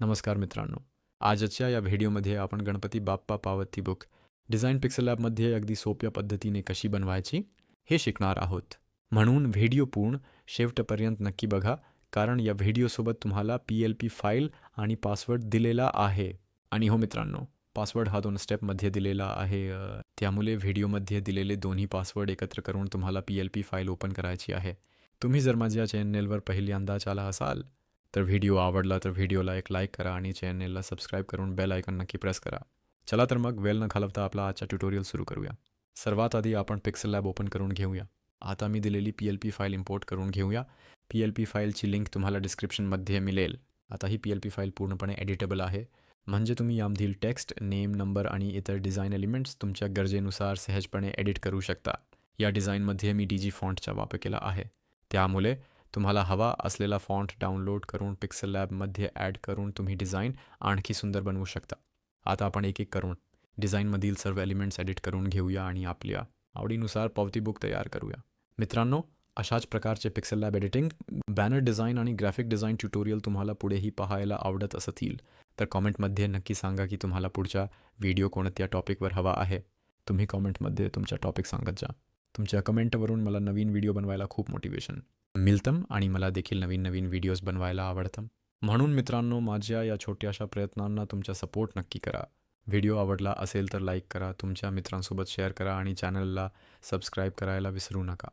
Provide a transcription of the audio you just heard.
नमस्कार मित्रांनो. आजच्या या व्हिडिओमध्ये आपण गणपती बाप्पा पावती बुक डिझाईन पिक्सेलॅबमध्ये अगदी सोप्या पद्धतीने कशी बनवायची हे शिकणार आहोत. म्हणून व्हिडिओ पूर्ण शेवटपर्यंत नक्की बघा, कारण या व्हिडिओसोबत तुम्हाला PLP फाईल आणि पासवर्ड दिलेला आहे. आणि हो मित्रांनो, पासवर्ड हा 2 स्टेपमध्ये दिलेला आहे. त्यामुळे व्हिडिओमध्ये दिलेले दोन्ही पासवर्ड एकत्र करून तुम्हाला PLP फाईल ओपन करायची आहे. तुम्ही जर माझ्या चॅनेलवर पहिल्यांदाच आला असाल तर व्हिडिओ आवडला तर व्हिडिओला एक लाईक करा आणि चॅनेलला सबस्क्राईब करून बेल आयकॉन नक्की प्रेस करा. चला तर मग वेळ न घालवता आपला आजचा ट्युटोरियल सुरू करूया. सर्वात आधी आपण पिक्सेललॅब ओपन करून घेऊया. आता मी दिलेली PLP फाईल इम्पोर्ट करून घेऊया. PLP फाईलची लिंक तुम्हाला डिस्क्रिप्शनमध्ये मिळेल. आता ही PLP फाईल पूर्णपणे एडिटेबल आहे, म्हणजे तुम्ही यामधील टेक्स्ट, नेम, नंबर आणि इतर डिझाईन एलिमेंट्स तुमच्या गरजेनुसार सहजपणे एडिट करू शकता. या डिझाईनमध्ये मी DG फॉन्टचा वापर केला आहे. त्यामुळे तुम्हाला हवा असलेला फॉन्ट डाउनलोड करून पिक्सेललॅबमध्ये ॲड करून तुम्ही डिझाईन आणखी सुंदर बनवू शकता. आता आपण एक एक करून डिझाईनमधील सर्व एलिमेंट्स एडिट करून घेऊया आणि आपल्या आवडीनुसार पावती बुक तयार करूया. मित्रांनो, अशाच प्रकारचे पिक्सेललॅब एडिटिंग, बॅनर डिझाईन आणि ग्राफिक डिझाईन ट्युटोरियल तुम्हाला पुढेही पाहायला आवडत असतील तर कॉमेंटमध्ये नक्की सांगा की तुम्हाला पुढचा व्हिडिओ कोणत्या टॉपिकवर हवा आहे. तुम्ही कॉमेंटमध्ये तुमचा टॉपिक सांगत जा. तुमच्या कमेंटवरून मला नवीन व्हिडिओ बनवायला खूप मोटिवेशन मिळतं आणि मला देखील नवीन नवीन व्हिडिओज बनवायला आवडतं. म्हणून मित्रांनो, माझ्या या छोट्याशा प्रयत्नांना तुमचा सपोर्ट नक्की करा. व्हिडिओ आवडला असेल तर लाईक करा, तुमच्या मित्रांसोबत शेअर करा आणि चॅनलला सबस्क्राईब करायला विसरू नका.